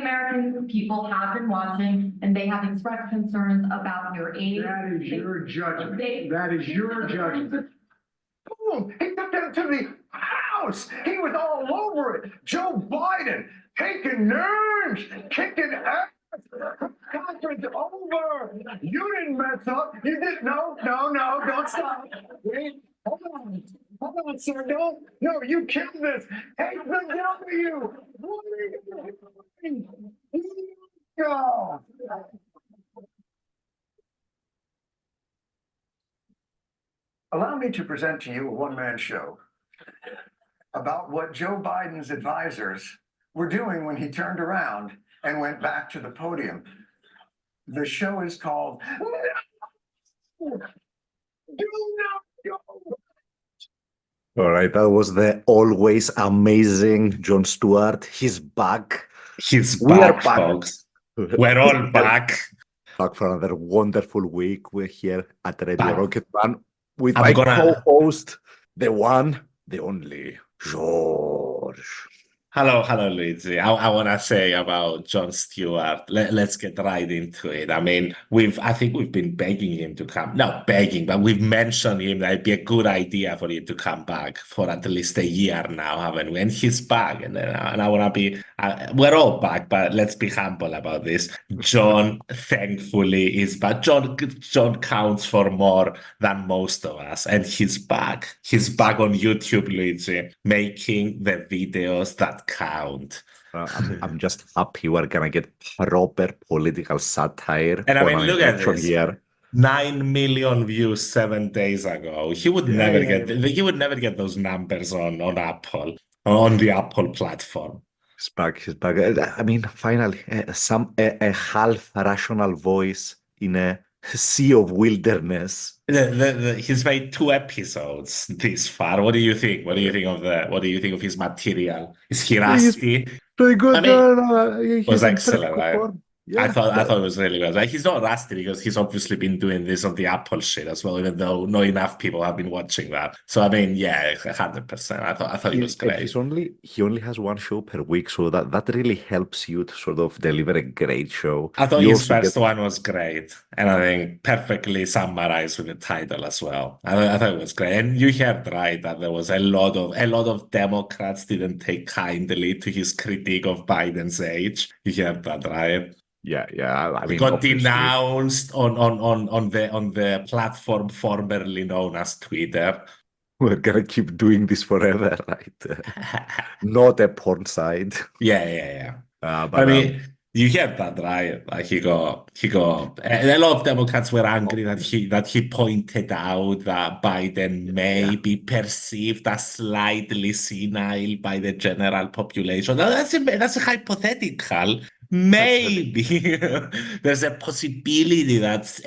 American people have been watching, and they have expressed concerns about your aid. That is your judgment. That is your judgment. Boom! He took them to the house. He was all over it. Joe Biden taking names, kicking ass. Conference over. You didn't mess up. You didn't. No, don't stop. Wait, hold on, sir. No, you killed this. Hey, the W. What are you doing? Go. Allow me to present to you a one-man show about what Joe Biden's advisors were doing when he turned around and went back to the podium. The show is called No! Do Not Go! All right, that was the always amazing Jon Stewart. He's back. He's We are back, back. folks. We're all back. Back for another wonderful week. We're here at Radio Back. Rocketman with I'm my gonna- co-host, the one, the only, George. Hello, Luigi. I want to say about Jon Stewart. Let's get right into it. I mean, I think we've been begging him to come. Not begging, but we've mentioned him that it'd be a good idea for him to come back for at least a year now, haven't we? And he's back, and I want to be. We're all back, but let's be humble about this. Jon, thankfully, is back. Jon counts for more than most of us, and he's back. He's back on YouTube, Luigi, making the videos that count. I'm just happy we're gonna get proper political satire. And I mean, on an look at election this. year. 9 million views 7 days ago. He would never get those numbers on Apple, on the Apple platform. He's back. I mean, finally, a half rational voice in a sea of wilderness. He's made 2 episodes this far. What do you think? What do you think of his material? Is he rusty? Pretty good. I mean, It was excellent, right? Yeah, I thought it was really good. Like, he's not rusty because he's obviously been doing this on the Apple shit as well, even though not enough people have been watching that. So I mean, yeah, 100%. I thought it was great. He only has one show per week, so that really helps you to sort of deliver a great show. I thought You his also first one was great, and I think perfectly summarized with the title as well. I thought it was great, and you heard right that there was a lot of Democrats didn't take kindly to his critique of Biden's age. You heard that right? Yeah. I He mean, got obviously, denounced on the platform formerly known as Twitter. we're gonna keep doing this forever, right? Not a porn site. Yeah. But I mean, you heard that, right? Like he got. And a lot of Democrats were angry that he pointed out that Biden may be perceived as slightly senile by the general population. Now, that's a hypothetical. Maybe there's a possibility that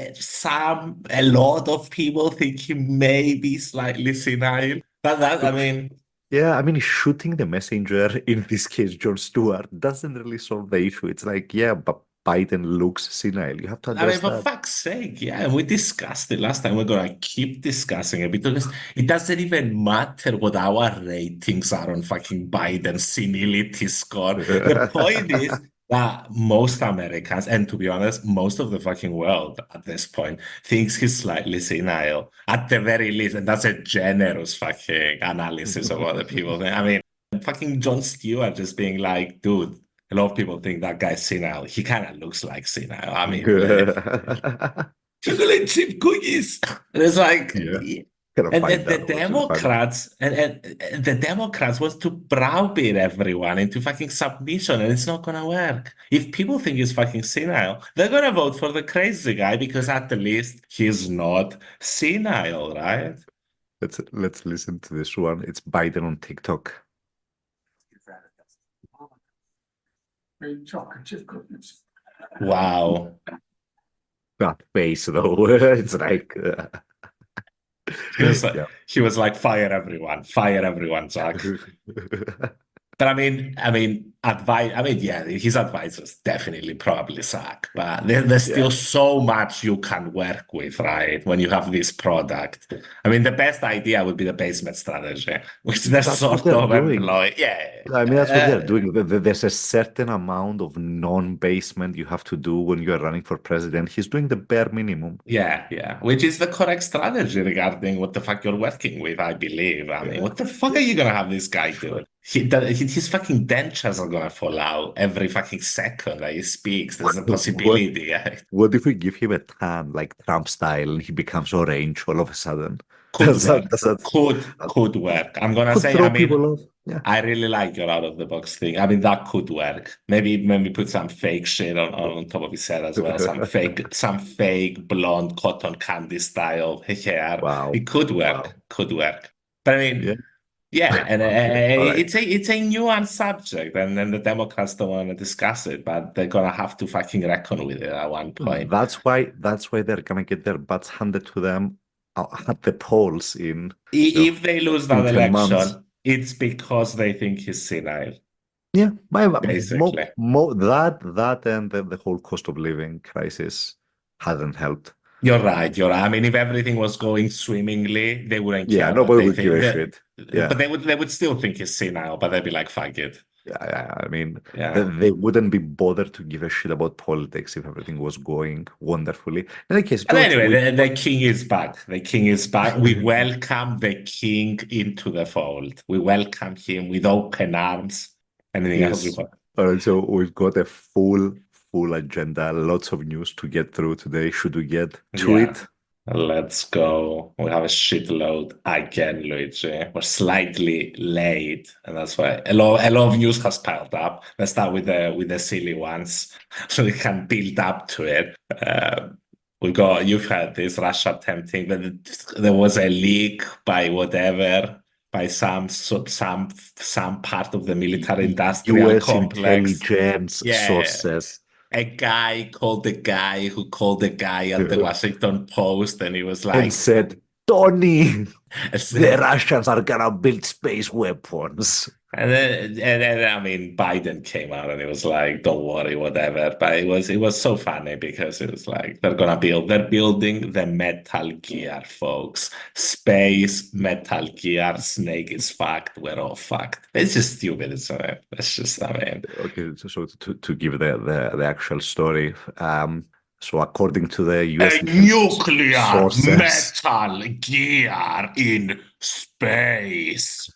a lot of people think he may be slightly senile. I mean. yeah, I mean, shooting the messenger, in this case, Jon Stewart, doesn't really solve the issue. It's like, yeah, but Biden looks senile. You have to address for that. fuck's sake, yeah, and we discussed it last time. We're gonna keep discussing it because it doesn't even matter what our ratings are on fucking Biden's senility score. The point is that most Americans, and to be honest, most of the fucking world at this point, thinks he's slightly senile, at the very least, and that's a generous fucking analysis of what the people think. I mean, fucking Jon Stewart just being like, dude, a lot of people think that guy's senile. He kind of looks like senile. I mean, chocolate chip cookies. And it's like, and the Democrats want to browbeat everyone into fucking submission, and it's not gonna work. If people think he's fucking senile, they're gonna vote for the crazy guy because at least he's not senile, right? Let's listen to this one. It's Biden on TikTok. Chocolate chip cookies. Wow. That face, though. It's like... He was like, fire everyone, Jack. But yeah, his advisors definitely probably suck. But there's Yeah. still so much you can work with, right? When you have this product. I mean, the best idea would be the basement strategy, which they're That's what sort they're of doing. employ. Yeah. I mean, that's what they're doing. There's a certain amount of non-basement you have to do when you're running for president. He's doing the bare minimum. Yeah, which is the correct strategy regarding what the fuck you're working with, I believe. I mean, what the fuck are you gonna have this guy do? His fucking dentures are gonna fall out every fucking second that he speaks. There's a possibility. What if we give him a tan, like Trump style, and he becomes orange all of a sudden? Could Does work. that Could work. I'm gonna could say, throw I mean, people off? Yeah. I really like your out of the box thing. I mean, that could work. Maybe put some fake shit on top of his head as well. Some fake blonde cotton candy style hair. Wow. It could work. Wow. Could work. But I Yeah. mean, yeah, and Okay. All right. it's a nuanced subject, and then the Democrats don't want to discuss it, but they're gonna have to fucking reckon with it at one point. That's why they're gonna get their butts handed to them at the polls in If they lose that 10 months. election, it's because they think he's senile, Yeah, basically. that and the whole cost of living crisis hasn't helped. You're right. I mean, if everything was going swimmingly, they wouldn't Yeah, care what nobody they would give think. a shit. Yeah. But they would still think he's senile, but they'd be like, fuck it. Yeah, I mean, Yeah. they wouldn't be bothered to give a shit about politics if everything was going wonderfully. In any case, And George, anyway, the king is back. The king is back. We welcome the king into the fold. We welcome him with open arms. Anything else you want? All right, so we've got a full agenda, lots of news to get through today. Should we get to it? Let's go. We have a shitload again, Luigi. We're slightly late, and that's why a lot of news has piled up. Let's start with the silly ones, so we can build up to it. You've heard this Russia attempting that there was a leak by some part of the military industrial US complex. intelligence sources. A guy called the guy who called the guy at the Washington Post, and he was like, and said, Tony, the Russians are gonna build space weapons. And then I mean, Biden came out and he was like, "Don't worry, whatever." But it was so funny because it was like they're building the Metal Gear, folks. Space Metal Gear. Snake is fucked. We're all fucked. It's just stupid, isn't it? It's just, I mean. Okay, so to give the actual story, so according to the US nuclear sources, Metal Gear in space.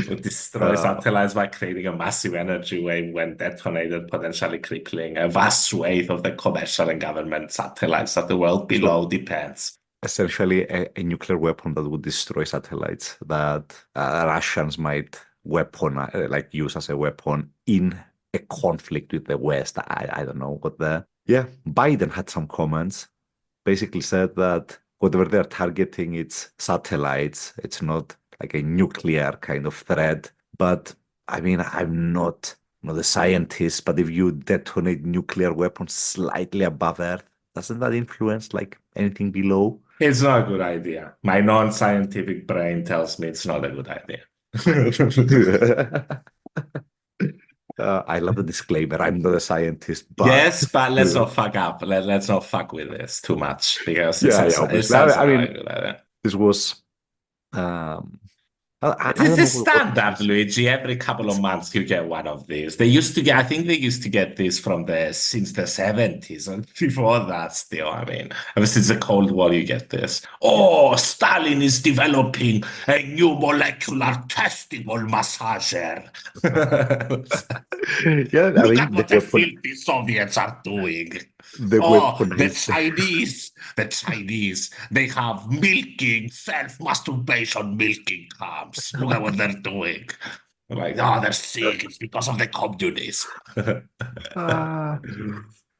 Would destroy satellites by creating a massive energy wave when detonated, potentially crippling a vast swathe of the commercial and government satellites that the world below depends. Essentially, a nuclear weapon that would destroy satellites that Russians might use as a weapon in a conflict with the West. I don't know what Biden had some comments, basically said that whatever they're targeting, it's satellites. It's not like a nuclear kind of threat. But I mean, I'm not a scientist, but if you detonate nuclear weapons slightly above Earth, doesn't that influence like anything below? It's not a good idea. My non-scientific brain tells me it's not a good idea. I love the disclaimer. I'm not a scientist, but yes, but let's not fuck up. Let's not fuck with this too much because this was this is standard, Luigi. Every couple of months you get one of these. I think they used to get this since the 70s and before that still. I mean, ever since the Cold War you get this. Oh, Stalin is developing a new molecular testicle massager. Look at what the filthy Soviets are doing. The Chinese, they have self-masturbation milking camps. Look at what they're doing. Like, they're sick. It's because of the communism.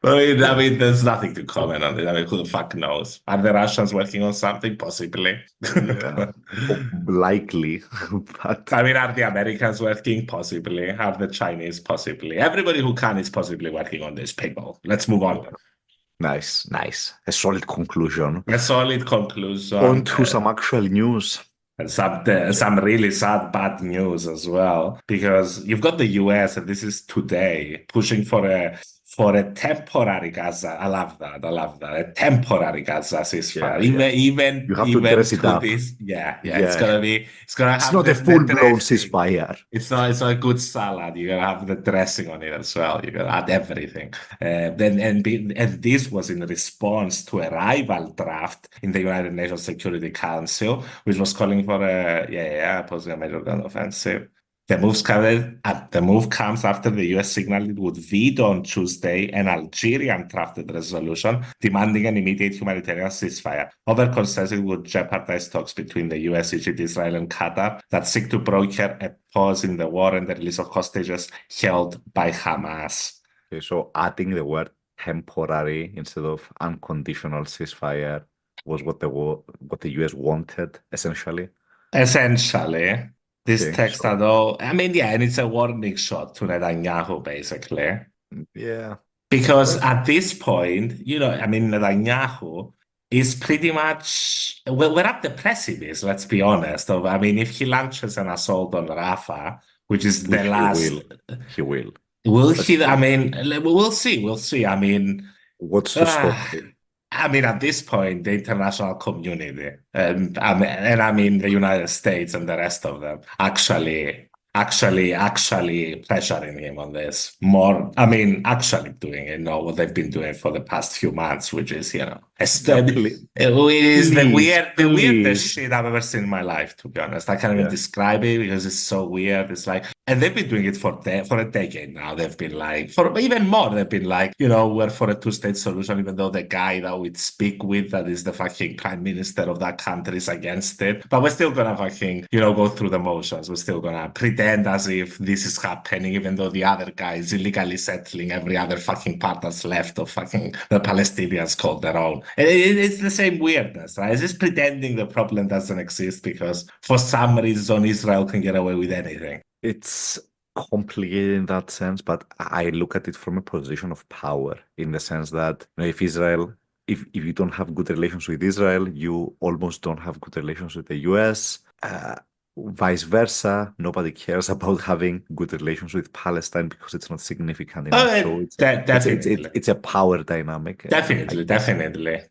I mean, there's nothing to comment on it. I mean, who the fuck knows? Are the Russians working on something? Possibly. Yeah. Likely. But I mean, are the Americans working? Possibly. Are the Chinese? Possibly. Everybody who can is possibly working on this, people. Let's move on. Nice. A solid conclusion. On to some actual news. And some really sad bad news as well, because you've got the US, and this is today, pushing for a temporary Gaza. I love that. I love that. A temporary Gaza ceasefire. Yeah. You have to Even dress it to up. this. Yeah. It's Yeah. gonna It's have not a the full-blown dressing. ceasefire. It's not a good salad. You're gonna have the dressing on it as well. You're gonna add everything. And this was in response to a rival draft in the United Nations Security Council, which was calling for opposing a major gun offensive. The move comes after the US signaled it would veto on Tuesday an Algerian drafted resolution demanding an immediate humanitarian ceasefire over concerns it would jeopardize talks between the US, Egypt, Israel, and Qatar that seek to broker a pause in the war and the release of hostages held by Hamas. Okay, so adding the word temporary instead of unconditional ceasefire was what the US wanted, essentially. Essentially, this Okay, text so at all, I mean, yeah, and it's a warning shot to Netanyahu, basically. yeah. Because Well, at this point, I mean, Netanyahu is pretty much, well, we're at the precipice, let's be honest. I mean, if he launches an assault on Rafah, which is the which he last, will. He will. will Let's he? I see. mean, we'll see. We'll see. I mean, What's to stop ah, him? I mean, at this point, the international community, and I mean the United States and the rest of them, actually pressuring him on this more. I mean, actually doing it, what they've been doing for the past few months, which is, Yeah, it is the weirdest please. shit I've ever seen in my life, to be honest. I can't even Yeah. describe it because it's so weird. It's like, and they've been doing it for a decade now. They've been like, for even more, they've been like, we're for a two-state solution, even though the guy that we speak with, that is the fucking prime minister of that country, is against it. But we're still gonna fucking, go through the motions. We're still gonna pretend as if this is happening, even though the other guy is illegally settling every other fucking part that's left of fucking the Palestinians called their own. It's the same weirdness, right? It's just pretending the problem doesn't exist because for some reason Israel can get away with anything. It's complicated in that sense, but I look at it from a position of power in the sense that if if you don't have good relations with Israel, you almost don't have good relations with the US. Vice versa, nobody cares about having good relations with Palestine because it's not significant enough. So Definitely. it's a power dynamic. I guess.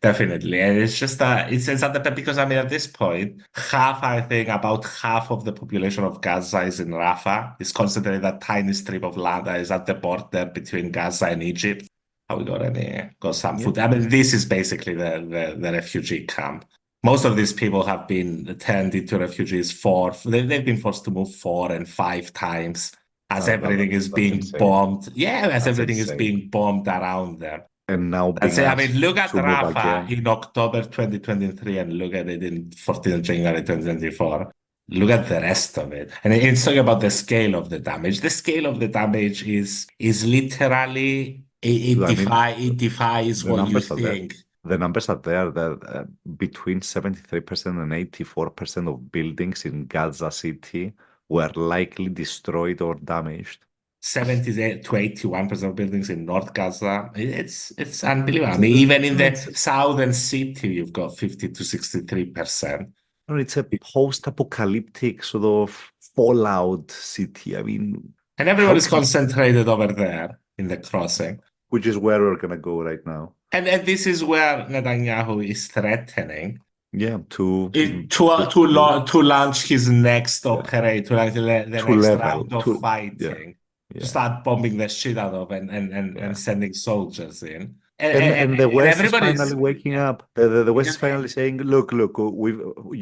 Definitely. And it's just that it's at the because I mean at this point, I think about half of the population of Gaza is in Rafah. It's considered that tiny strip of land that is at the border between Gaza and Egypt. Have we got some Yeah. food? I mean, this is basically the refugee camp. Most of these people have been turned into refugees they've been forced to move 4 and 5 times as everything is That's being insane. bombed. Yeah, as That's everything is insane. being bombed around them. And now That's being it. I mean, asked look at to move Rafah again. in October 2023 and look at it in 14th January 2024. Look at the rest of it. And it's talking about the scale of the damage. The scale of the damage is literally I mean, it defies the what you numbers are there. think. The numbers are there that between 73% and 84% of buildings in Gaza City were likely destroyed or damaged. 70 to 81% of buildings in North Gaza. It's unbelievable. I It's, mean, even in the it's, southern city, you've got 50 to 63%. it's a post-apocalyptic sort of fallout city. I mean, And everyone how is concentrated over there in the crossing. which is where we're gonna go right now. And this is where Netanyahu is threatening Yeah, to to launch his next yeah, operate, to launch the to next level round of to yeah, fighting, to yeah, start bombing the shit out of yeah. and sending soldiers in. And the And West is finally everybody's waking yeah. up. The West is finally saying, "Look,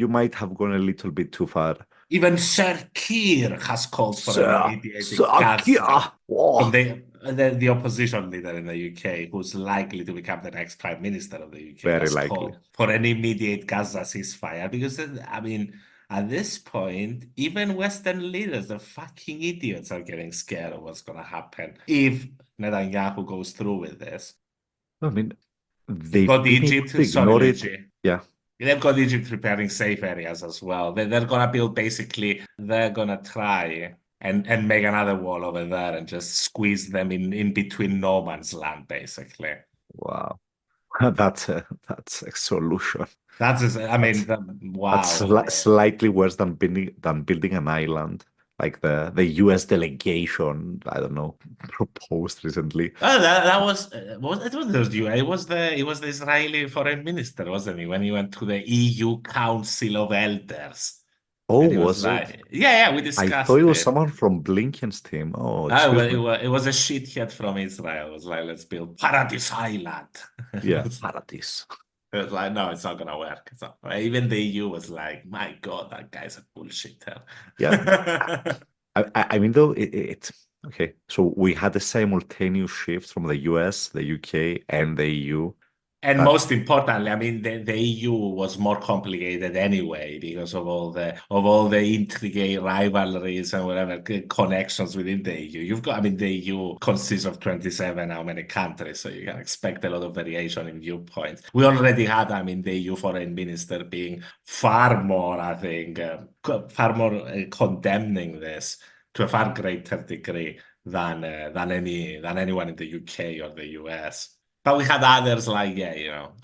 you might have gone a little bit too far." Even Sir Keir has called for an immediate Gaza from Oh, the opposition leader in the UK, who's likely to become the next prime minister of the UK, very has likely. called for an immediate Gaza ceasefire. Because, I mean, at this point, even Western leaders, the fucking idiots, are getting scared of what's going to happen if Netanyahu goes through with this. I mean, You've they've got been able Egypt, to sorry, ignore it. Luigi. Yeah, They've got Egypt preparing safe areas as well. They're gonna build basically, they're gonna try and make another wall over there and just squeeze them in between no man's land, basically. wow. That's a solution. I mean, That's wow, man. slightly worse than building an island, like the U.S. delegation. I don't know, proposed recently. Oh, that was it was the it was the Israeli foreign minister, wasn't he, when he went to the EU Council of Elders, Oh, and he was was it? like, yeah, we I thought it discussed was it. someone from Blinken's team. Oh, Oh, well, excuse me. it was a shithead from Israel. It was like, let's build Paradise Island. Yeah, paradise. It was like, no, it's not gonna work. It's not. Even the EU was like, my God, that guy's a bullshitter. Yeah, I mean, though, it's okay. So we had a simultaneous shift from the US, the UK, and the EU. And That most importantly, I mean, the EU was more complicated anyway because of all the intricate rivalries and whatever connections within the EU. You've got, I mean, the EU consists of 27 how many countries, so you can expect a lot of variation in viewpoints. We already had, I mean, the EU foreign minister being far more, I think, far more condemning this to a far greater degree than anyone in the UK or the US. But we had others like,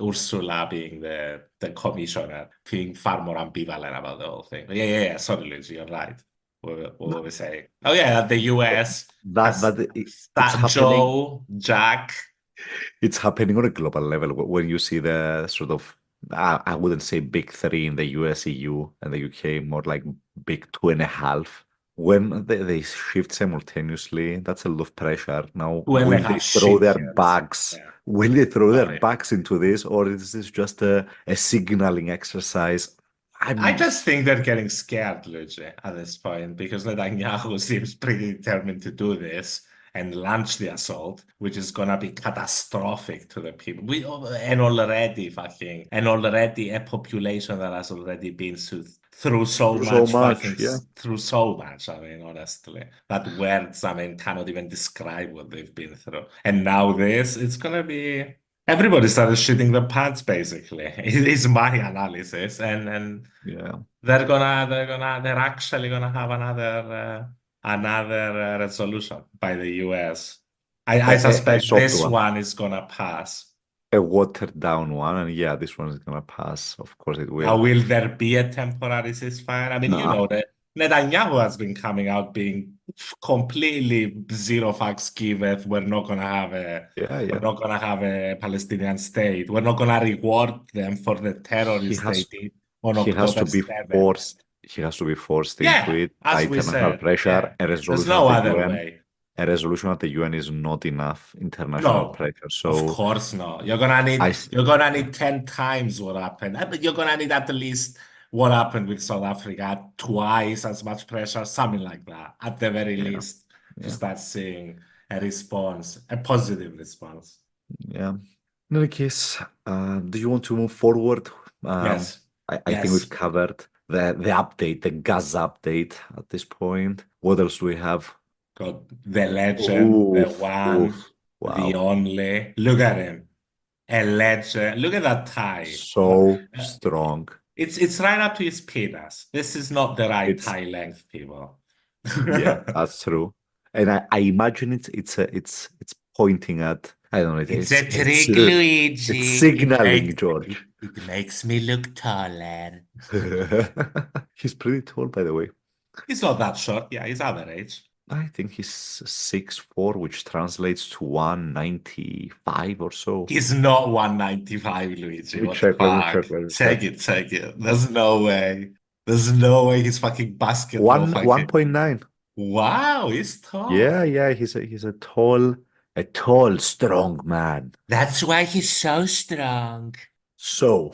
Ursula being the commissioner, being far more ambivalent about the whole thing. Yeah. Sorry, Luigi, you're right. What were we saying? Oh, yeah, the US that has that it's that happening. Joe, Jack. It's happening on a global level when you see the sort of I wouldn't say big three in the US, EU, and the UK, more like big two and a half. When they shift simultaneously, that's a lot of pressure. Now, Two and a will they half throw their shitheads. bags? Yeah. Will they throw their Sorry. backs into this, or is this just a signaling exercise? I I'm just think they're getting scared, Luigi, at this point, because Netanyahu seems pretty determined to do this and launch the assault, which is gonna be catastrophic to the people. And already a population that has already been through so so much much, yeah. through so much. I mean, honestly, that words, I mean, cannot even describe what they've been through. And now this, it's gonna be. Everybody started shitting the pants, basically. It is my analysis, and Yeah. they're actually gonna have another resolution by the US. I A suspect soft this one, one is gonna pass. a watered down one, and yeah, this one is gonna pass. Of course, it Now, will. will there be a temporary ceasefire? I mean, you Nah, know that Netanyahu has been coming out being completely zero fucks given. yeah, We're yeah. not gonna have a Palestinian state. We're not gonna reward them for the He terrorist they has did on he has to October be 7th. forced. He has to be forced into Yeah, it by as we international said, pressure. yeah. There's no other way. A resolution at the UN is not enough international No, pressure. of So course not. You're gonna I, need s- you're gonna need 10 times what happened. But you're gonna need at least what happened with South Africa, twice as much pressure, something like that, at the very yeah, least, to yeah, start seeing a response, a positive response. yeah. In any case, do you want to move forward? Um, Yes, I think we've yes. covered the update, the Gaza update at this point. What else do we have? Got the legend, the Oof, one, oof. the Wow. only. Look at him. A legend. Look at that tie. So strong. It's right up to his penis. This is not the right It's tie length, people. Yeah, that's true. And I imagine it's pointing at I don't know, It's a trick, it's Luigi. signaling George. It makes me look taller. He's pretty tall, by the way. He's not that short. Yeah, he's average. I think he's 6'4", which translates to 195 or so. He's not 195, Luigi. Let me What the check, let me check, fuck? let me check. Check it. There's no way. There's no way he's fucking basketball One fucking. 1.9. Wow, he's tall. Yeah, yeah, he's a tall, strong man. That's why he's so strong. So,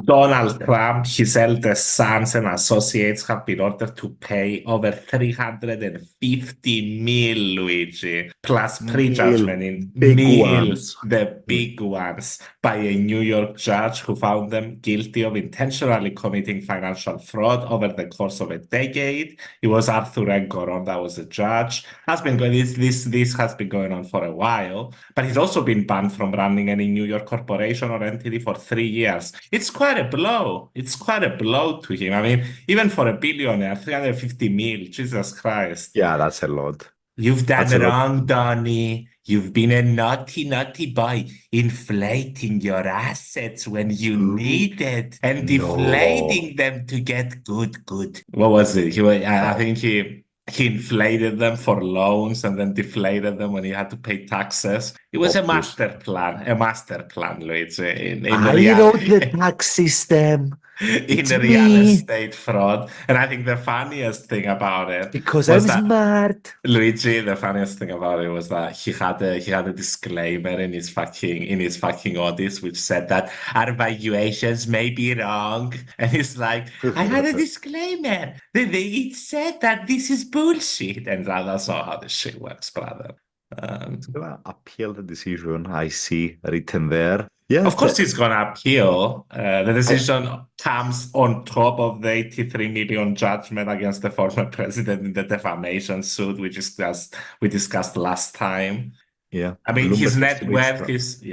Donald Trump, his eldest sons and associates have been ordered to pay over 350 mil, Luigi, plus meal, prejudgment in big mil, ones. the big ones, by a New York judge who found them guilty of intentionally committing financial fraud over the course of a decade. It was Arthur Engoron that was the judge. This has been going on for a while, but he's also been banned from running any New York corporation or entity for 3 years. It's quite a blow. It's quite a blow to him. I mean, even for a billionaire, 350 mil, Jesus Christ. Yeah, that's a lot. You've done That's a lot. wrong, Donnie. You've been a naughty, naughty boy, inflating your assets when you needed and deflating them to get good, good. What was it? I think he inflated them for loans and then deflated them when he had to pay taxes. It was a master plan, Luigi, I wrote the tax system. in It's real me. estate fraud. And I think the funniest thing about it Because was I'm that smart. Luigi, the funniest thing about it was that he had a disclaimer in his fucking audits which said that our valuations may be wrong. And he's like, I had a disclaimer. It said that this is bullshit. And that's not how this shit works, brother. It's gonna appeal the decision I see written there. Yeah, Of course, he's gonna appeal. The decision comes on top of the 83 million judgment against the former president in the defamation suit, we discussed last time. yeah. I mean, his Bloomberg net estimates worth that is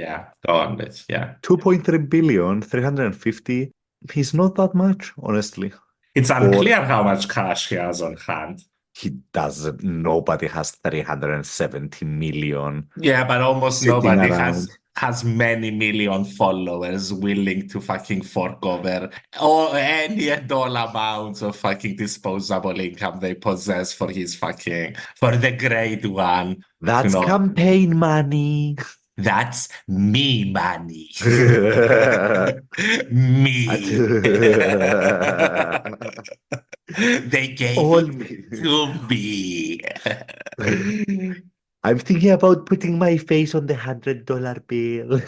go on, Rich. Yeah, 2.3 billion, 350. He's not that much, honestly. it's For unclear how much cash he has on hand. he doesn't. Nobody has 370 million Yeah, but almost sitting nobody around. has many million followers willing to fucking fork over or any dollar amounts of fucking disposable income they possess for the great one. That's know, campaign money. that's me money. At- Me. They gave All it me. to me. I'm thinking about putting my face on the $100 bill.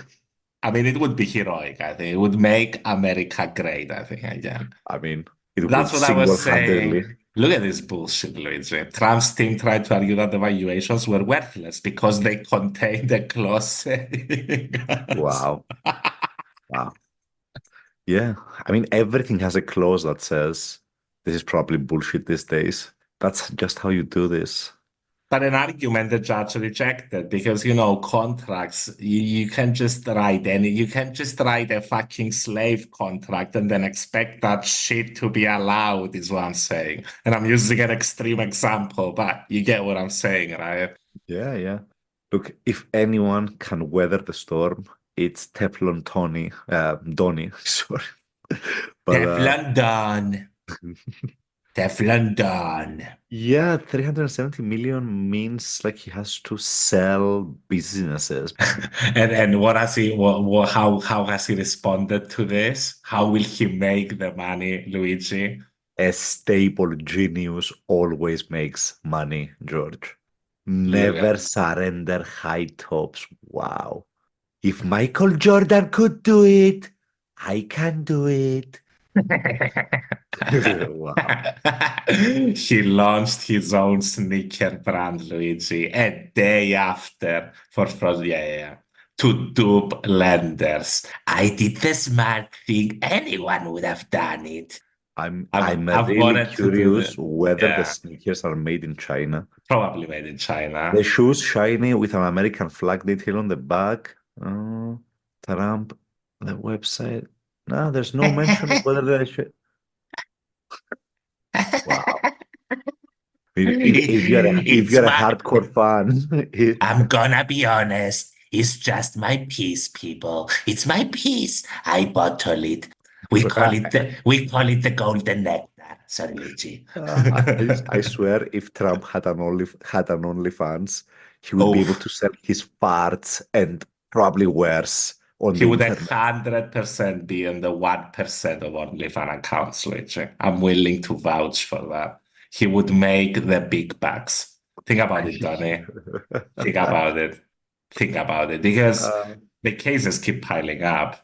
I mean, it would be heroic, I think. It would make America great, I think, again. I mean, it would That's what I was single-handedly. saying. Look at this bullshit, Luigi. Trump's team tried to argue that the valuations were worthless because they contained a clause saying Wow. Wow. Yeah. I mean, everything has a clause that says this is probably bullshit these days. That's just how you do this. But an argument the judge rejected because, contracts, you can't just write a fucking slave contract and then expect that shit to be allowed, is what I'm saying. And I'm using an extreme example, but you get what I'm saying, right? Yeah, yeah. Look, if anyone can weather the storm, it's Teflon Donnie, sorry. But Teflon Don. Teflon Don. yeah, 370 million means like he has to sell businesses. And how has he responded to this? How will he make the money, Luigi? A stable genius always makes money, George. Look Never surrender high tops. Wow. If Michael Jordan could do it, I can do it. Wow. He launched his own sneaker brand, Luigi, a day after for fraud. Yeah. To dupe lenders. I did the smart thing. Anyone would have done it. I'm I've really wanted to do curious it. whether the Yeah, sneakers are made in China. probably made in China. The shoes shiny with an American flag detail on the back. Trump, the website. No, there's no mention of whether they should. Wow. If you're a hardcore fan, I'm gonna be honest. It's just my piece, people. It's my piece. I bottle it. We call it the golden nectar. Sorry, Luigi. I swear, if Trump had an OnlyFans, he would be able to sell his farts and probably worse on He the would internet. 100% be in the 1% of OnlyFans accounts, Luigi. I'm willing to vouch for that. He would make the big bucks. Think about it, Donny. Think about it. Think about it. Because the cases keep piling up.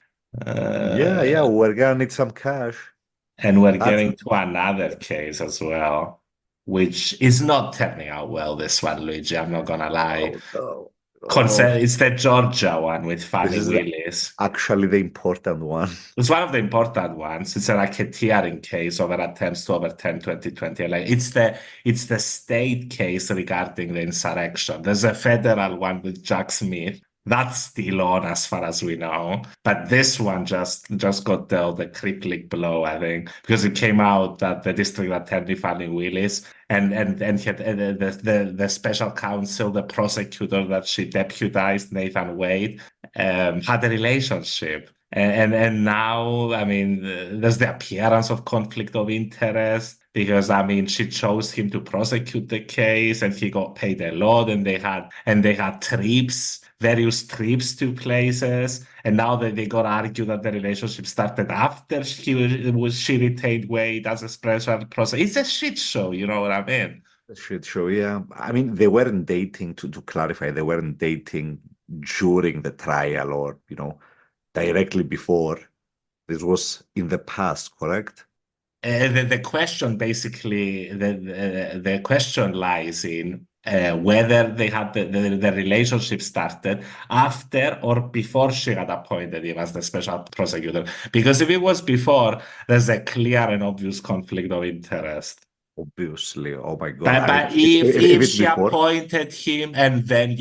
Yeah, we're gonna need some cash. And we're getting to another case as well, which is not turning out well, this one, Luigi. I'm not gonna lie. No. It's the Georgia one with Fannie This is Willis. actually the important one. It's one of the important ones. It's a racketeering case over attempts to overturn 2020 election. It's the state case regarding the insurrection. There's a federal one with Jack Smith That's still on as far as we know. But this one just got the crippling blow, I think, because it came out that the district attorney Fannie Willis and he had, the special counsel, the prosecutor that she deputized, Nathan Wade, had a relationship. And now, I mean, there's the appearance of conflict of interest because, I mean, she chose him to prosecute the case and he got paid a lot and they had various trips to places. And now that they got to argue that the relationship started after she retained Wade as a special prosecutor. It's a shit show, you know what I mean? A shit show, yeah. I mean, they weren't dating, to clarify, they weren't dating during the trial or, directly before. This was in the past, correct? The question basically, the question lies in whether they had the relationship started after or before she had appointed him as the special prosecutor. Because if it was before, there's a clear and obvious conflict of interest. Obviously. Oh my God. But, I but mean, if it's she before. appointed him and then,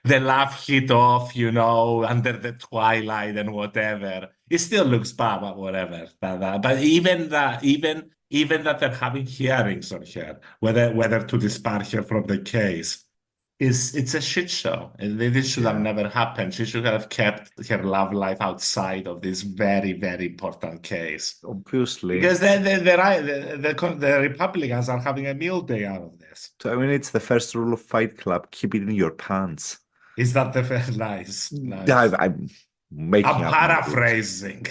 the love hit off, under the twilight and whatever, it still looks bad, but whatever. But even that they're having hearings on her, whether to disbar her from the case, it's a shit show. This should have never happened. She should have kept her love life outside of this very, very important case. Obviously. Because the Republicans are having a meal day out of this. So, I mean, it's the first rule of Fight Club: keep it in your pants. Is that the first? Nice. I'm making I'm up paraphrasing.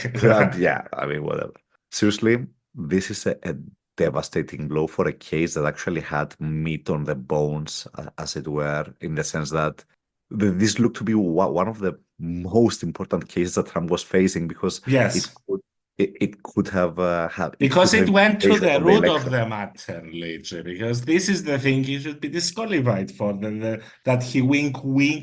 yeah, I mean, whatever. Seriously, this is a devastating blow for a case that actually had meat on the bones, as it were, in the sense that this looked to be one of the most important cases that Trump was facing because Yes. it could have had Because it went to the on root election. of the matter, Luigi. Because this is the thing he should be disqualified for, that he wink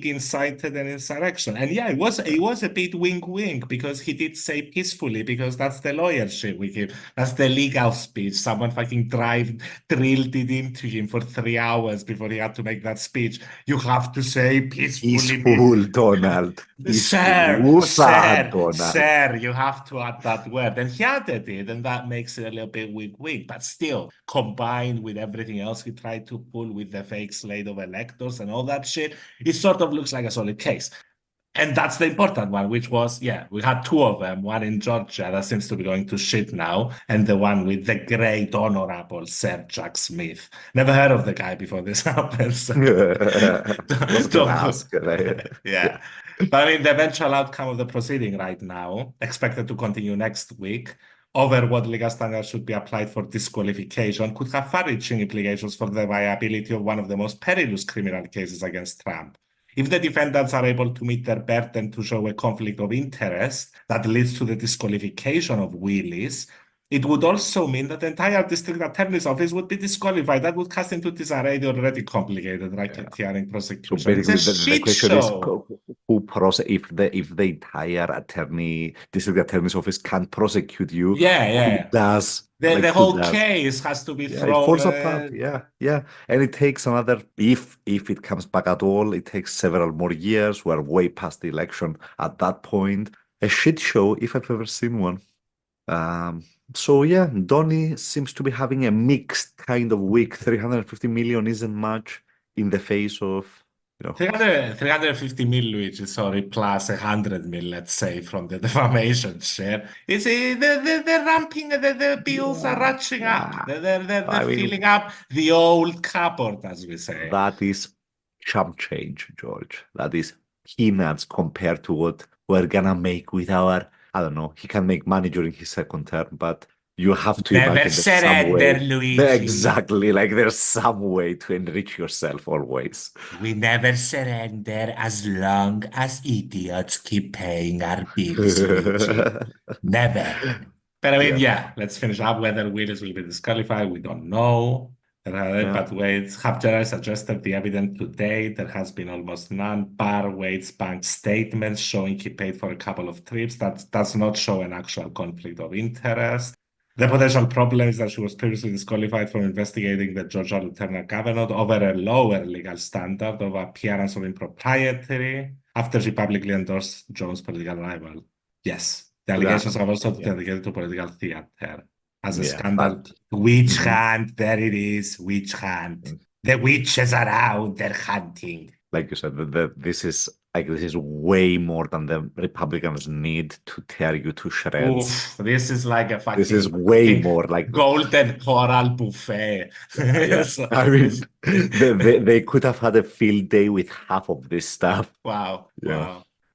incited an insurrection. And yeah, it was a bit wink because he did say peacefully, because that's the lawyership we give. That's the legal speech. Someone fucking drilled it into him for 3 hours before he had to make that speech. You have to say peacefully. Peaceful, Donald. Peaceful. Sir, you have to add that word. And he added it, and that makes it a little bit weak. But still, combined with everything else he tried to pull with the fake slate of electors and all that shit, it sort of looks like a solid case. And that's the important one, which was, we had 2 of them, one in Georgia that seems to be going to shit now, and the one with the great honorable Sir Jack Smith. Never heard of the guy before this happens. Was gonna ask, right? Yeah. But I mean, the eventual outcome of the proceeding right now, expected to continue next week, over what legal standards should be applied for disqualification, could have far-reaching implications for the viability of one of the most perilous criminal cases against Trump. If the defendants are able to meet their burden to show a conflict of interest that leads to the disqualification of Willis, it would also mean that the entire district attorney's office would be disqualified. That would cast into disarray the already complicated racketeering prosecution. So basically, it's a the question show. is if the entire district attorney's office can't prosecute you, who does? The whole case has to be thrown. It falls apart. Yeah. And it takes another, if it comes back at all, it takes several more years. We're way past the election at that point. A shit show, if I've ever seen one. So yeah, Donny seems to be having a mixed kind of week. 350 million isn't much in the face of, 350 mil, Luigi, sorry, plus 100 mil, let's say, from the defamation share. It's they're ramping, the bills are ratcheting up. They're filling up the old cupboard, as we say. That is chump change, George. That is peanuts compared to what we're gonna make with our, I don't know, he can make money during his second term, but you have to Never imagine there's some way. Luigi. Exactly, like there's some way to enrich yourself always. We never surrender as long as idiots keep paying our bills, Luigi. Never. But I mean, let's finish up. Whether Willis will be disqualified, we don't know. But Wade's Hapjara suggested the evidence today. There has been almost none, bar Wade's bank statements showing he paid for a couple of trips. That does not show an actual conflict of interest. The potential problem is that she was previously disqualified from investigating the Georgia Lieutenant Governor over a lower legal standard of appearance of impropriety after she publicly endorsed John's political rival. Yes, the allegations are also dedicated to political theater as a scandal. Witch hunt, there it is, witch hunt. The witches are out, they're hunting. Like you said, this is way more than the Republicans need to tear you to shreds. Oof, this is like a fucking This is way more like golden coral buffet. So, I mean, they could have had a field day with half of this stuff. wow.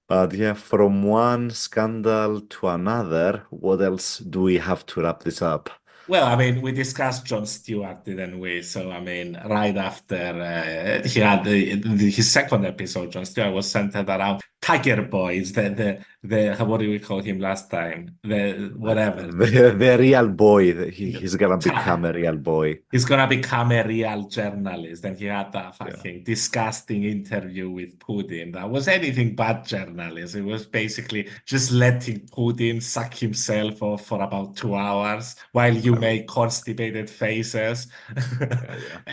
But yeah, from one scandal to another, what else do we have to wrap this up? Well, I mean, we discussed Jon Stewart, didn't we? So, I mean, right after he had his second episode, Jon Stewart was centered around Tiger Boys, the what do we call him last time? The whatever. The real boy. He's gonna become a real boy. He's gonna become a real journalist, and he had that fucking disgusting interview with Putin. That was anything but journalist. It was basically just letting Putin suck himself off for about 2 hours while you make constipated faces.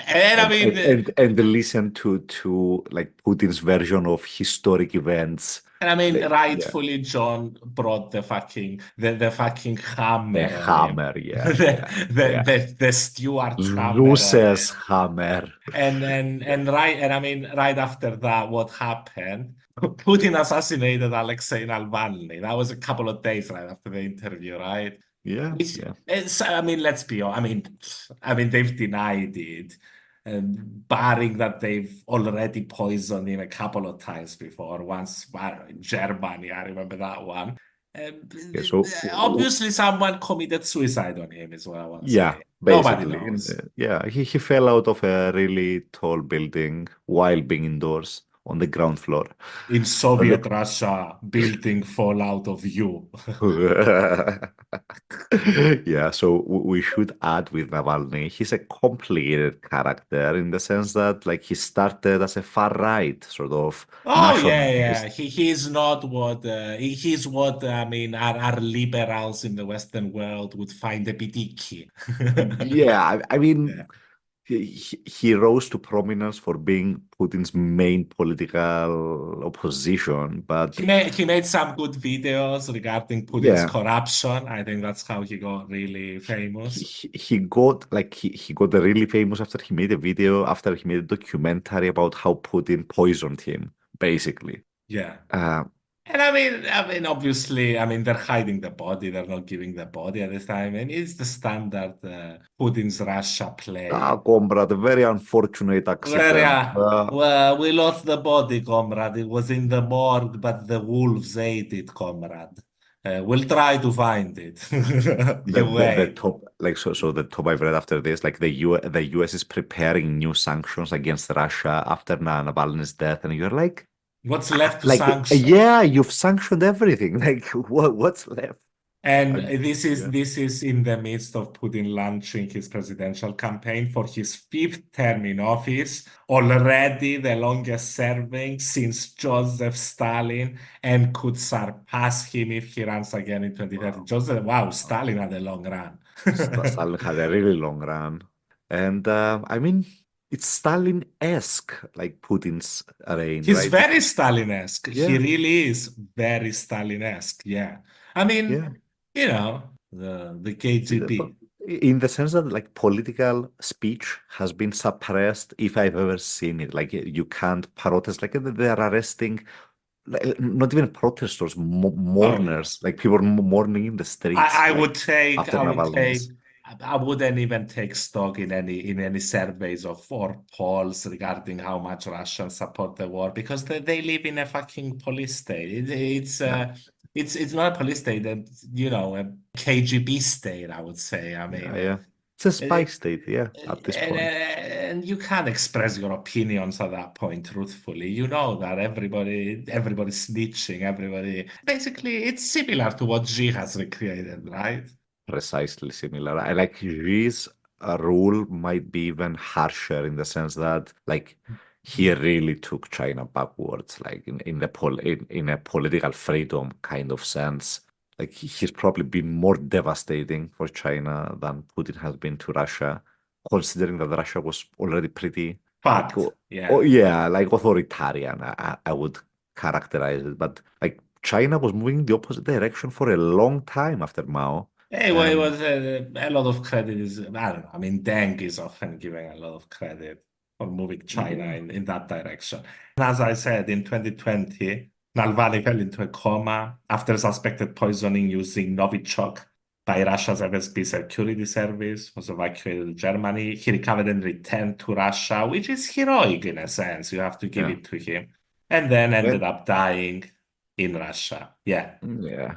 And I mean, and listen to like Putin's version of historic events. And I mean, rightfully, John brought the fucking hammer. The hammer, the Stewart hammer. Luce's hammer. And I mean, right after that, what happened? Putin assassinated Alexei Navalny. That was a couple of days right after the interview, right? I mean, let's be honest. I mean, they've denied it. Barring that they've already poisoned him a couple of times before. Once in Germany, I remember that one. Obviously, someone committed suicide on him as well. Basically. Nobody knows. He fell out of a really tall building while being indoors on the ground floor. In Soviet Russia, building fall out of you. So we should add with Navalny, he's a complicated character in the sense that like he started as a far right sort of. He's not what he's what I mean our liberals in the Western world would find a bit icky. I mean. He rose to prominence for being Putin's main political opposition, but he made some good videos regarding Putin's corruption. I think that's how he got really famous. He got really famous after he made a documentary about how Putin poisoned him, basically. And I mean, obviously, they're hiding the body. They're not giving the body at this time. And it's the standard Putin's Russia play. Comrade, a very unfortunate accident. Well, we lost the body, comrade. It was in the morgue, but the wolves ate it, comrade. We'll try to find it. The top I've read after this, like the US is preparing new sanctions against Russia after Navalny's death, and you're like, what's left to sanction? You've sanctioned everything. Like, what's left? And this is in the midst of Putin launching his presidential campaign for his 5th term in office, already the longest serving since Joseph Stalin, and could surpass him if he runs again in 2030. Stalin had a long run. Stalin had a really long run. And I mean, it's Stalin-esque, like Putin's reign. He's very Stalin-esque. He really is very Stalin-esque. I mean, you know, the KGB. In the sense that like political speech has been suppressed, if I've ever seen it. Like you can't protest. Like they're arresting, like, not even protesters, mourners. Like people mourning in the streets. I wouldn't even take stock in any surveys or polls regarding how much Russians support the war, because they live in a fucking police state. It's not a police state, a KGB state, I would say. I mean, it's a spy state, at this point. And you can't express your opinions at that point truthfully. You know that everybody's snitching, everybody. Basically, it's similar to what Xi has recreated, right? Precisely similar. I like Xi's rule might be even harsher in the sense that like he really took China backwards, like in a political freedom kind of sense. like he's probably been more devastating for China than Putin has been to Russia, considering that Russia was already pretty like, Fact. oh Yeah. yeah, like authoritarian. I would characterize it, but like China was moving the opposite direction for a long time after Mao. Hey, well, it was a lot of credit is, I don't know. I mean, Deng is often giving a lot of credit for moving China Yeah. in that direction. And as I said, in 2020, Navalny fell into a coma after suspected poisoning using Novichok by Russia's FSB security service, was evacuated to Germany. He recovered and returned to Russia, which is heroic in a sense. You have to give Yeah. it to him. And then ended Well, up dying in Russia. Yeah. yeah,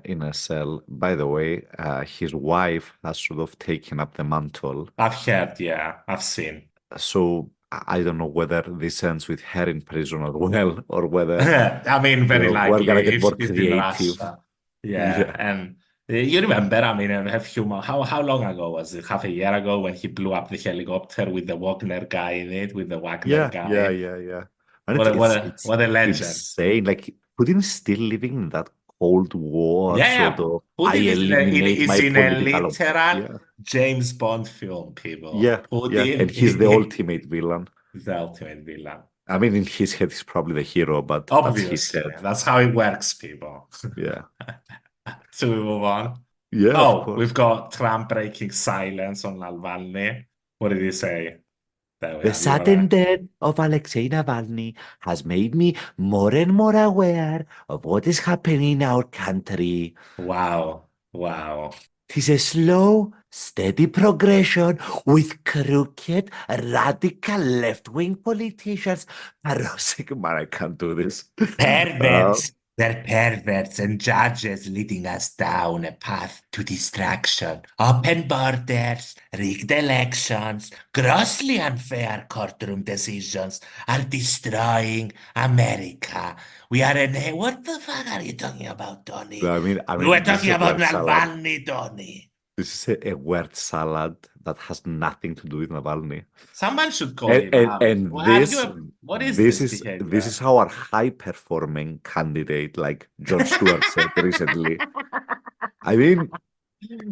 in a cell. By the way, his wife has sort of taken up the mantle. I've heard, yeah, I've seen. So I don't know whether this ends with her in prison as well, or whether I mean, very we're likely gonna get if more she's in creative. Russia. Yeah, Yeah, and you remember, I mean, have humor. How long ago was it? Half a year ago when he blew up the helicopter with the Wagner guy in it, with the Wagner guy. yeah. And What it's a what it's a it's what a legend. insane. Like Putin's still living in that Cold War Yeah, sort yeah. of. I Putin eliminate is my in a political. literal Yeah, James Bond film, people. yeah, yeah. And Putin he's the ultimate villain. is the ultimate villain. I mean, in his head, he's probably the hero, but that's his Obviously, head. that's how it works, people. Yeah, So we move on. yeah, of Oh, course. we've got Trump breaking silence on Navalny. What did he say? There we The are. You sudden wanna... death of Alexei Navalny has made me more and more aware of what is happening in our country. Wow. Wow. It is a slow, steady progression with crooked, radical left-wing politicians. Man, I can't do this. Perverts. They're perverts and judges leading us down a path to distraction. Open borders, rigged elections, grossly unfair courtroom decisions are destroying America. We are in a... What the fuck are you talking about, Tony? I We were mean, this is talking a about word salad. Navalny, Tony. This is a word salad that has nothing to do with Navalny. Someone should call him out. And Well, this what is this this is this behavior? is how our high performing candidate, like Jon Stewart said recently. I mean,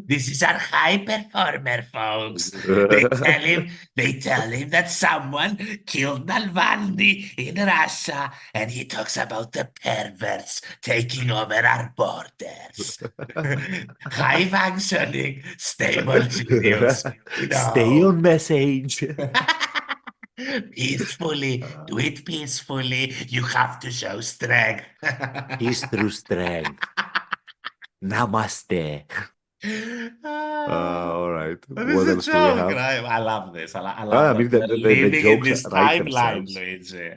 This is our high performer, folks. They tell him that someone killed Navalny in Russia, and he talks about the perverts taking over our borders. High functioning, stable genius. stay No. on message. Peacefully, do it peacefully. You have to show strength. He's through strength. Namaste. All right. This What is a else do we joke, have? right? I love this. I love I that mean, we're the living in jokes this write timeline, themselves. Luigi.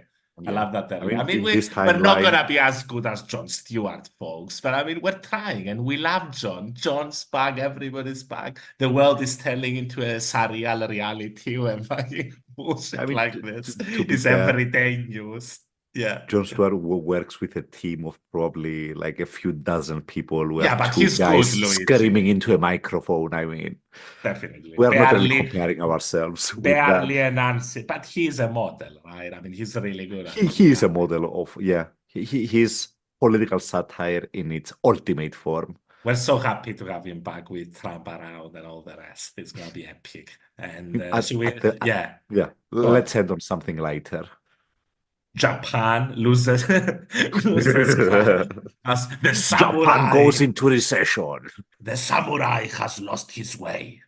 I Yeah. love that. I mean, I mean, in this we're not timeline, gonna be as good as Jon Stewart, folks, but I mean, we're trying, and we love John. John's back. Everybody's back. The world is turning into a surreal reality where fucking bullshit I mean, like this to be is fair, everyday news. Yeah. Jon Stewart works with a team of probably like a few dozen people. We Yeah, have but two he's guys good, screaming Luigi. into a microphone. I mean, Definitely. we are not really comparing ourselves with that. Barely an answer, but he's a model, right? I mean, he's really good at what He he is a does. model of, yeah, he's political satire in its ultimate form. We're so happy to have him back with Trump around and all the rest. It's gonna be epic. And should we? Yeah, Yeah, go on. let's end on something lighter. Japan loses loses as the Japan samurai. goes into recession. The samurai has lost his way.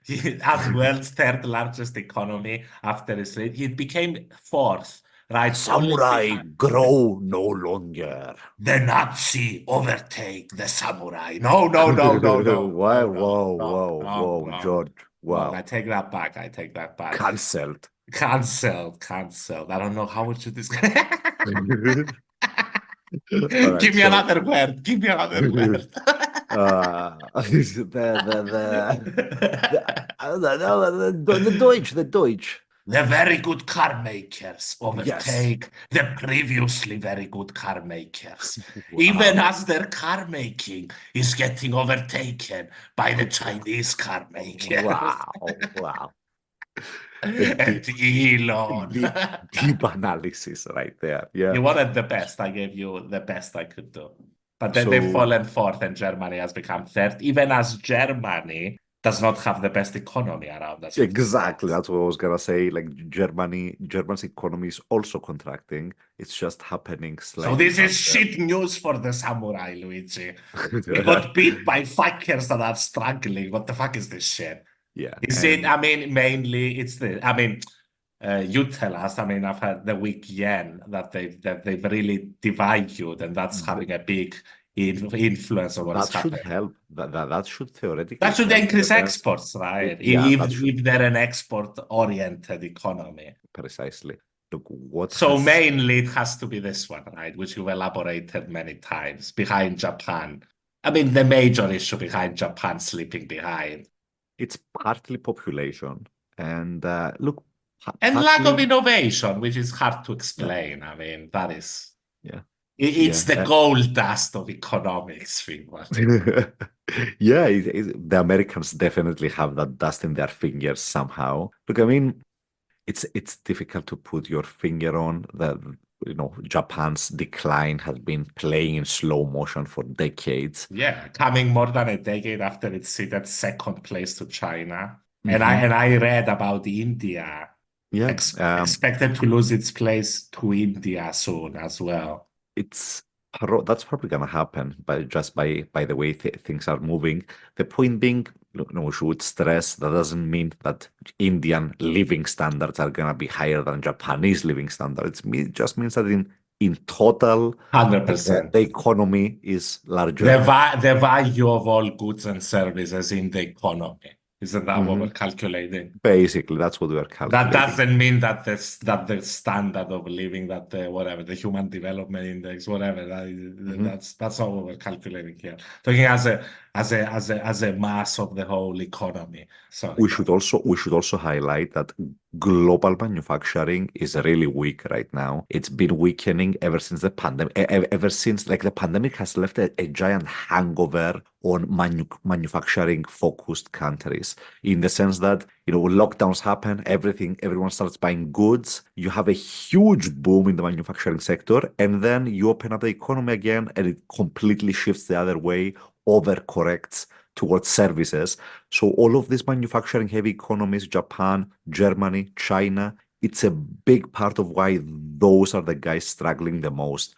As world's third largest economy after Israel, he became fourth, right? Only Samurai behind grow no longer. the Nazi overtake the samurai. No, no, no, no, no, Why? no, no, Whoa, wrong, whoa, wrong, whoa, wrong, George. wrong. I Wow. take that back. I take that back. Cancelled. Cancelled, cancelled. I don't know how much of this. All right, Give me so another word. Give me another word. the Deutsch. The very good car makers Yes. overtake the previously very good car makers, Wow. even as their car making is getting overtaken by the Chinese car makers. Wow. And Elon. Deep analysis right there. Yeah. You wanted the best. I gave you the best I could do. But then they've So- fallen fourth and Germany has become third, even as Germany does not have the best economy around us. Exactly, that's what I was gonna say. Like Germany's economy is also contracting. It's just happening So slightly this is faster. shit news for the samurai, Luigi. We got beat by fuckers that are struggling. What the fuck is this shit? Yeah, Is and it, I mean, mainly it's you tell us, I mean, I've had the weak yen that they've really devalued, and that's having a big influence on what's that should happening. help. That should theoretically That should help increase the- exports, right? Yeah, if, that should- if they're an export-oriented economy. Precisely. Look, what So has mainly it has to be this one, right? Which you've elaborated many times, behind Japan. I mean, the major issue behind Japan slipping behind. it's partly population, and look, And lack of partly, innovation, which is hard to explain. I mean, that is, yeah, it's yeah. the gold dust of economics, Finland. Yeah, the Americans definitely have that dust in their fingers somehow. Look, I mean, it's difficult to put your finger on that. Japan's decline has been playing in slow motion for decades. Yeah, coming more than a decade after it ceded second place to China. And Mhm. I read about India Yeah, expected to lose its place to India soon as well. that's probably gonna happen, but just by the way things are moving. The point being, we should stress that doesn't mean that Indian living standards are gonna be higher than Japanese living standards. It just means that in total, 100%. the economy is larger. The value of all goods and services in the economy. Isn't that what Mhm. we're calculating? Basically, that's what we are That calculating. doesn't mean that the standard of living, that the human development index, whatever, that's not what we're calculating here. Talking as a mass of the whole economy. Sorry. We should also highlight that global manufacturing is really weak right now. It's been weakening ever since the pandemic. Ever since the pandemic has left a giant hangover on manufacturing focused countries, in the sense that when lockdowns happen, everyone starts buying goods. You have a huge boom in the manufacturing sector, and then you open up the economy again, and it completely shifts the other way, overcorrects towards services. So all of these manufacturing heavy economies, Japan, Germany, China, it's a big part of why those are the guys struggling the most.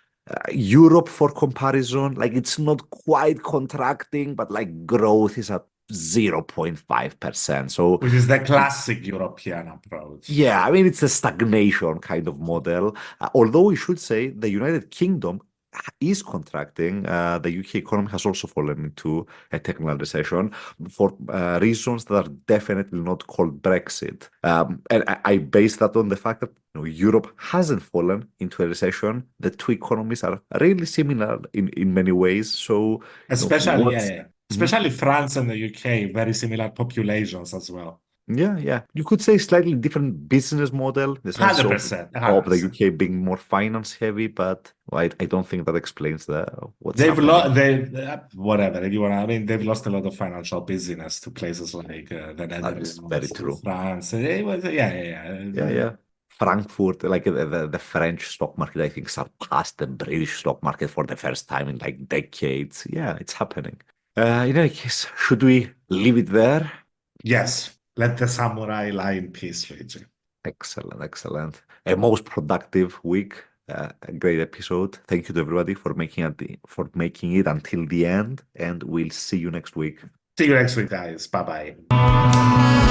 Europe, for comparison, it's not quite contracting, but growth is at 0.5%. So Which is the classic European approach. yeah, I mean, it's a stagnation kind of model. Although we should say the United Kingdom is contracting. The UK economy has also fallen into a technical recession for reasons that are definitely not called Brexit. And I base that on the fact that Europe hasn't fallen into a recession. The two economies are really similar in many ways. So Especially France and the UK, very similar populations as well. Yeah. You could say slightly different business model, in the sense 100%, of the 100%. UK being more finance heavy, but I don't think that explains what's They've happening. lost, whatever, if you want to, I mean, they've lost a lot of financial business to places like the Netherlands, very true. France. It was, Yeah. Frankfurt, the French stock market, I think surpassed the British stock market for the first time in decades. Yeah, it's happening. In any case, should we leave it there? Yes. Let the samurai lie in peace, Luigi. Excellent. A most productive week. A great episode. Thank you to everybody for making it until the end, and we'll see you next week. See you next week, guys. Bye-bye.